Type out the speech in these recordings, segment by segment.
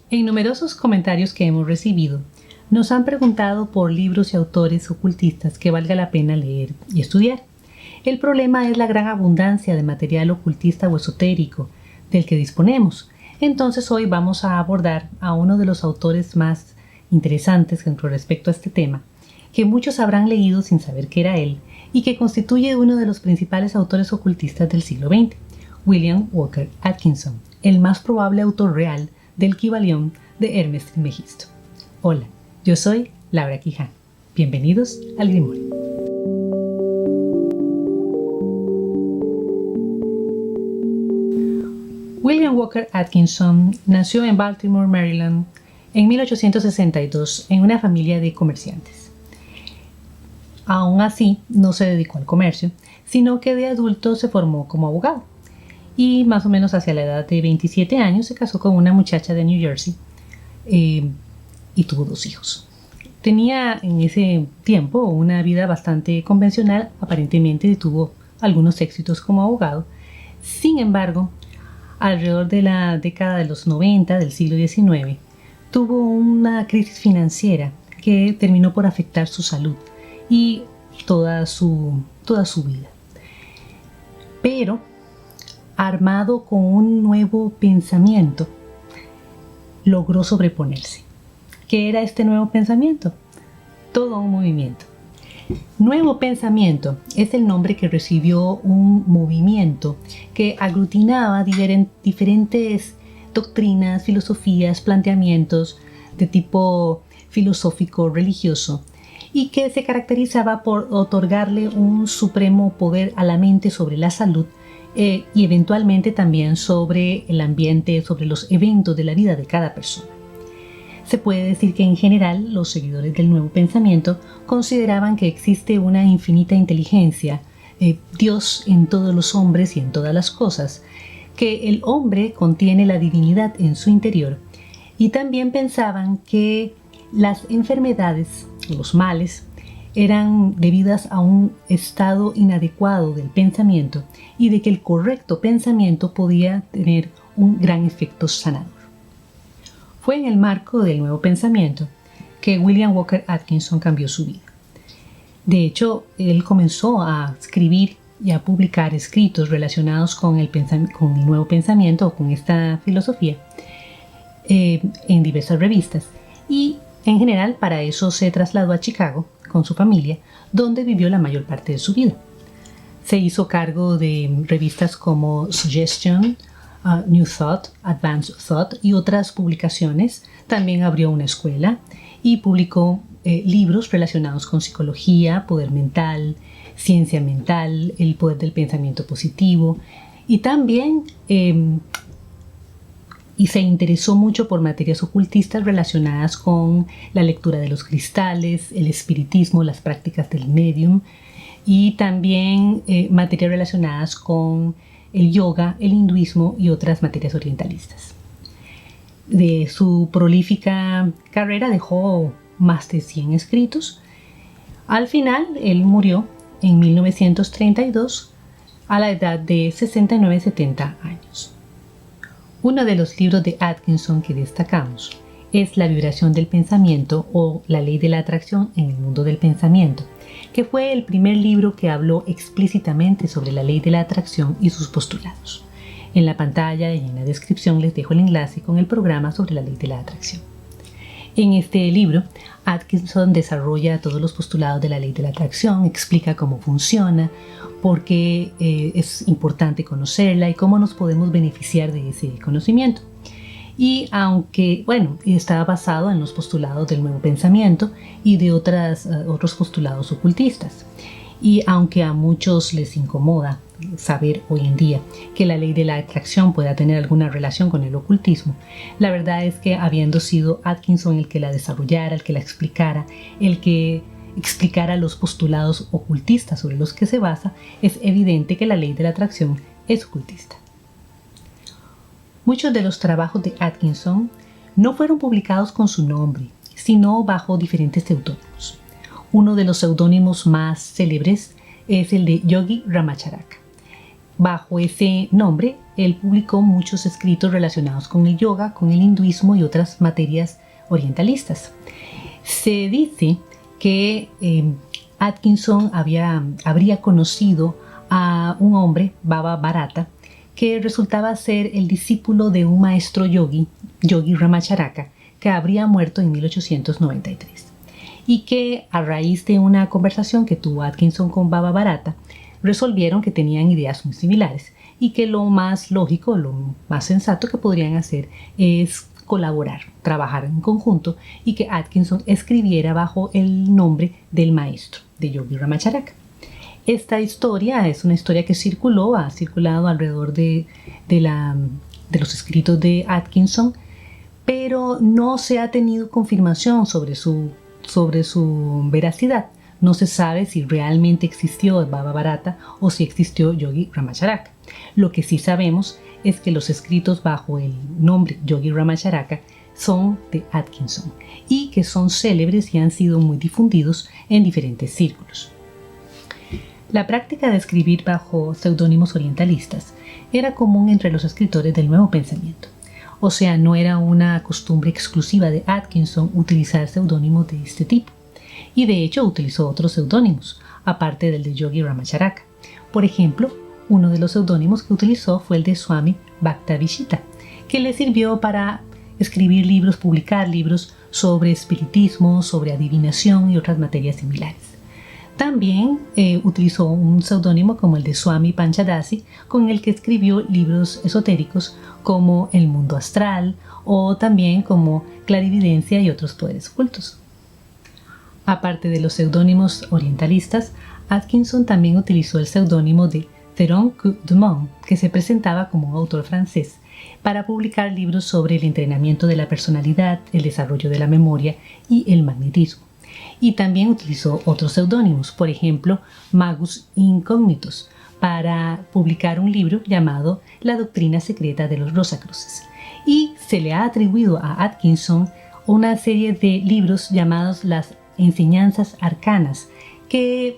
En numerosos comentarios que hemos recibido, nos han preguntado por libros y autores ocultistas que valga la pena leer y estudiar. El problema es la gran abundancia de material ocultista o esotérico del que disponemos. Entonces hoy vamos a abordar a uno de los autores más interesantes con respecto a este tema, que muchos habrán leído sin saber que era él y que constituye uno de los principales autores ocultistas del siglo XX, William Walker Atkinson, el más probable autor real del Kybalión de Hermes Trismegisto. Hola, yo soy Laura Quijano. Bienvenidos al Grimorio. William Walker Atkinson nació en Baltimore, Maryland, en 1862 en una familia de comerciantes. Aún así, no se dedicó al comercio, sino que de adulto se formó como abogado. Y más o menos hacia la edad de 27 años se casó con una muchacha de New Jersey y tuvo 2 hijos. Tenía en ese tiempo una vida bastante convencional, aparentemente tuvo algunos éxitos como abogado. Sin embargo, alrededor de la década de los 90 del siglo XIX, tuvo una crisis financiera que terminó por afectar su salud y toda su vida. Pero, armado con un nuevo pensamiento, logró sobreponerse. ¿Qué era este nuevo pensamiento? Todo un movimiento. Nuevo Pensamiento es el nombre que recibió un movimiento que aglutinaba diferentes doctrinas, filosofías, planteamientos de tipo filosófico, religioso, y que se caracterizaba por otorgarle un supremo poder a la mente sobre la salud y eventualmente también sobre el ambiente, sobre los eventos de la vida de cada persona. Se puede decir que en general los seguidores del Nuevo Pensamiento consideraban que existe una infinita inteligencia, Dios en todos los hombres y en todas las cosas, que el hombre contiene la divinidad en su interior, y también pensaban que las enfermedades, los males, eran debidas a un estado inadecuado del pensamiento y de que el correcto pensamiento podía tener un gran efecto sanador. Fue en el marco del Nuevo Pensamiento que William Walker Atkinson cambió su vida. De hecho, él comenzó a escribir y a publicar escritos relacionados con el Nuevo Pensamiento o con esta filosofía en diversas revistas, y en general para eso se trasladó a Chicago con su familia, donde vivió la mayor parte de su vida. Se hizo cargo de revistas como Suggestion, New Thought, Advanced Thought y otras publicaciones. También abrió una escuela y publicó libros relacionados con psicología, poder mental, ciencia mental, el poder del pensamiento positivo, y también se interesó mucho por materias ocultistas relacionadas con la lectura de los cristales, el espiritismo, las prácticas del medium, y también materias relacionadas con el yoga, el hinduismo y otras materias orientalistas. De su prolífica carrera dejó más de 100 escritos. Al final, él murió en 1932 a la edad de 69-70 años. Uno de los libros de Atkinson que destacamos es La vibración del pensamiento o La ley de la atracción en el mundo del pensamiento, que fue el primer libro que habló explícitamente sobre la ley de la atracción y sus postulados. En la pantalla y en la descripción les dejo el enlace con el programa sobre la ley de la atracción. En este libro, Atkinson desarrolla todos los postulados de la ley de la atracción, explica cómo funciona, por qué es importante conocerla y cómo nos podemos beneficiar de ese conocimiento. Y aunque, está basado en los postulados del Nuevo Pensamiento y de otros postulados ocultistas. Y aunque a muchos les incomoda saber hoy en día que la ley de la atracción pueda tener alguna relación con el ocultismo, la verdad es que habiendo sido Atkinson el que la desarrollara, el que la explicara, el que explicara los postulados ocultistas sobre los que se basa, es evidente que la ley de la atracción es ocultista. Muchos de los trabajos de Atkinson no fueron publicados con su nombre, sino bajo diferentes seudónimos. Uno de los seudónimos más célebres es el de Yogi Ramacharaka. Bajo ese nombre él publicó muchos escritos relacionados con el yoga, con el hinduismo y otras materias orientalistas. Se dice que Atkinson habría conocido a un hombre, Baba Bharata, que resultaba ser el discípulo de un maestro yogi, Yogi Ramacharaka, que habría muerto en 1893. Y que a raíz de una conversación que tuvo Atkinson con Baba Bharata, resolvieron que tenían ideas muy similares y que lo más lógico, lo más sensato que podrían hacer es colaborar, trabajar en conjunto, y que Atkinson escribiera bajo el nombre del maestro, de Yogi Ramacharaka. Esta historia es una historia que ha circulado alrededor de los escritos de Atkinson, pero no se ha tenido confirmación sobre su veracidad. No se sabe si realmente existió Baba Bharata o si existió Yogi Ramacharaka. Lo que sí sabemos es que los escritos bajo el nombre Yogi Ramacharaka son de Atkinson y que son célebres y han sido muy difundidos en diferentes círculos. La práctica de escribir bajo seudónimos orientalistas era común entre los escritores del Nuevo Pensamiento. O sea, no era una costumbre exclusiva de Atkinson utilizar seudónimos de este tipo. Y de hecho utilizó otros seudónimos, aparte del de Yogi Ramacharaka. Por ejemplo, uno de los seudónimos que utilizó fue el de Swami Bhaktavishita, que le sirvió para escribir libros, publicar libros sobre espiritismo, sobre adivinación y otras materias similares. También utilizó un seudónimo como el de Swami Panchadasi, con el que escribió libros esotéricos como El Mundo Astral o también como Clarividencia y otros poderes ocultos. Aparte de los seudónimos orientalistas, Atkinson también utilizó el seudónimo de Theron Dumont, que se presentaba como un autor francés, para publicar libros sobre el entrenamiento de la personalidad, el desarrollo de la memoria y el magnetismo. Y también utilizó otros seudónimos, por ejemplo, Magus Incognitus, para publicar un libro llamado La Doctrina Secreta de los Rosacruces. Y se le ha atribuido a Atkinson una serie de libros llamados Las Enseñanzas Arcanas, que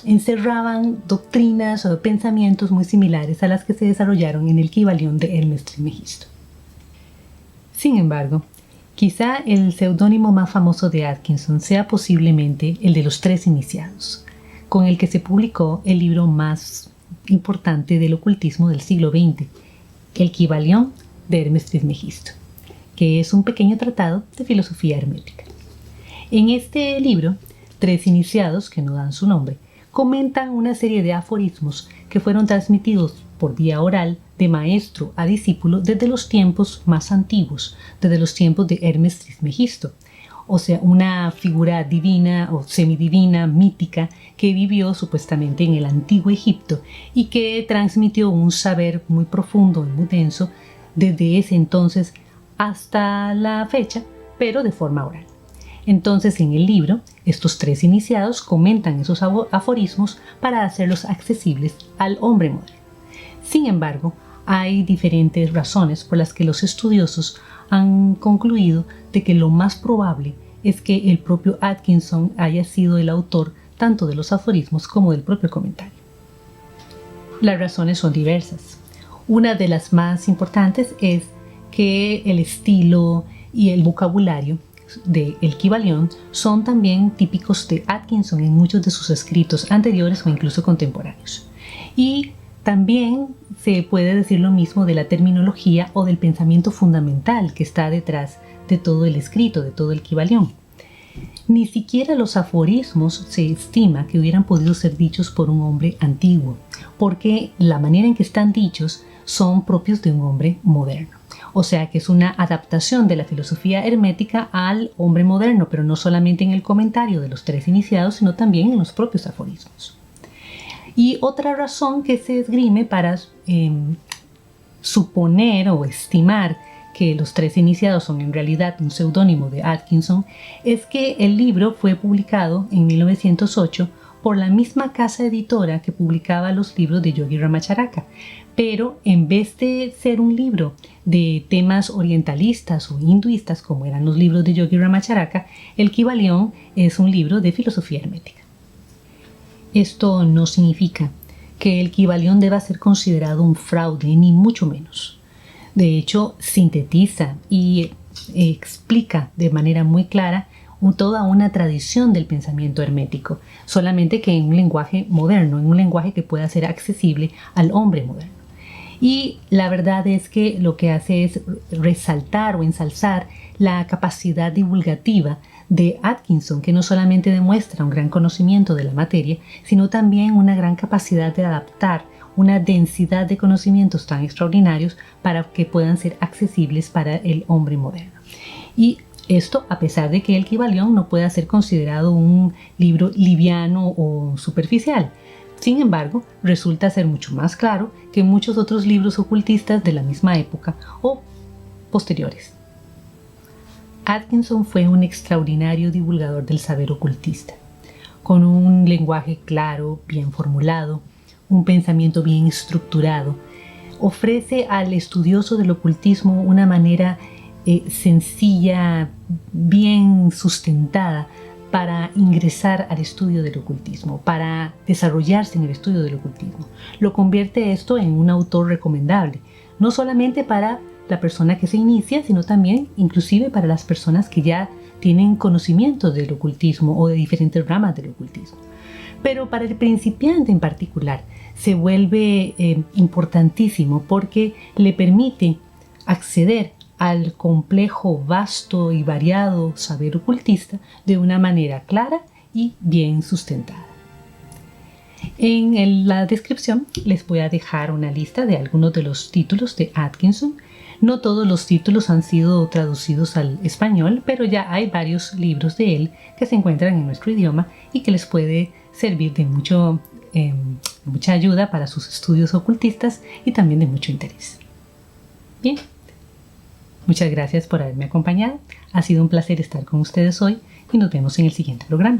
encerraban doctrinas o pensamientos muy similares a las que se desarrollaron en el Kybalión de Hermes Trismegisto. Sin embargo, quizá el seudónimo más famoso de Atkinson sea posiblemente el de los Tres Iniciados, con el que se publicó el libro más importante del ocultismo del siglo XX, el Kybalión de Hermes Trismegisto, que es un pequeño tratado de filosofía hermética. En este libro, Tres Iniciados, que no dan su nombre, comentan una serie de aforismos que fueron transmitidos por vía oral de maestro a discípulo desde los tiempos más antiguos, desde los tiempos de Hermes Trismegisto, o sea, una figura divina o semidivina, mítica, que vivió supuestamente en el antiguo Egipto y que transmitió un saber muy profundo y muy denso desde ese entonces hasta la fecha, pero de forma oral. Entonces, en el libro, estos tres iniciados comentan esos aforismos para hacerlos accesibles al hombre moderno. Sin embargo, hay diferentes razones por las que los estudiosos han concluido de que lo más probable es que el propio Atkinson haya sido el autor tanto de los aforismos como del propio comentario. Las razones son diversas. Una de las más importantes es que el estilo y el vocabulario del Kybalión son también típicos de Atkinson en muchos de sus escritos anteriores o incluso contemporáneos. Y también se puede decir lo mismo de la terminología o del pensamiento fundamental que está detrás de todo el escrito, de todo el Kybalión. Ni siquiera los aforismos se estima que hubieran podido ser dichos por un hombre antiguo, porque la manera en que están dichos son propios de un hombre moderno. O sea que es una adaptación de la filosofía hermética al hombre moderno, pero no solamente en el comentario de los tres iniciados, sino también en los propios aforismos. Y otra razón que se esgrime para suponer o estimar que los tres iniciados son en realidad un seudónimo de Atkinson es que el libro fue publicado en 1908 por la misma casa editora que publicaba los libros de Yogi Ramacharaka, pero en vez de ser un libro de temas orientalistas o hinduistas como eran los libros de Yogi Ramacharaka, el Kybalión es un libro de filosofía hermética. Esto no significa que el Kybalión deba ser considerado un fraude, ni mucho menos. De hecho, sintetiza y explica de manera muy clara toda una tradición del pensamiento hermético, solamente que en un lenguaje moderno, en un lenguaje que pueda ser accesible al hombre moderno. Y la verdad es que lo que hace es resaltar o ensalzar la capacidad divulgativa de Atkinson, que no solamente demuestra un gran conocimiento de la materia, sino también una gran capacidad de adaptar una densidad de conocimientos tan extraordinarios para que puedan ser accesibles para el hombre moderno. Y esto a pesar de que el Kybalión no pueda ser considerado un libro liviano o superficial. Sin embargo, resulta ser mucho más claro que muchos otros libros ocultistas de la misma época o posteriores. Atkinson fue un extraordinario divulgador del saber ocultista, con un lenguaje claro, bien formulado, un pensamiento bien estructurado. Ofrece al estudioso del ocultismo una manera sencilla, bien sustentada para ingresar al estudio del ocultismo, para desarrollarse en el estudio del ocultismo. Lo convierte esto en un autor recomendable, no solamente para la persona que se inicia, sino también inclusive para las personas que ya tienen conocimiento del ocultismo o de diferentes ramas del ocultismo. Pero para el principiante en particular se vuelve importantísimo porque le permite acceder al complejo, vasto y variado saber ocultista de una manera clara y bien sustentada. En la descripción les voy a dejar una lista de algunos de los títulos de Atkinson. No todos los títulos han sido traducidos al español, pero ya hay varios libros de él que se encuentran en nuestro idioma y que les puede servir de mucha ayuda para sus estudios ocultistas y también de mucho interés. Bien. Muchas gracias por haberme acompañado. Ha sido un placer estar con ustedes hoy y nos vemos en el siguiente programa.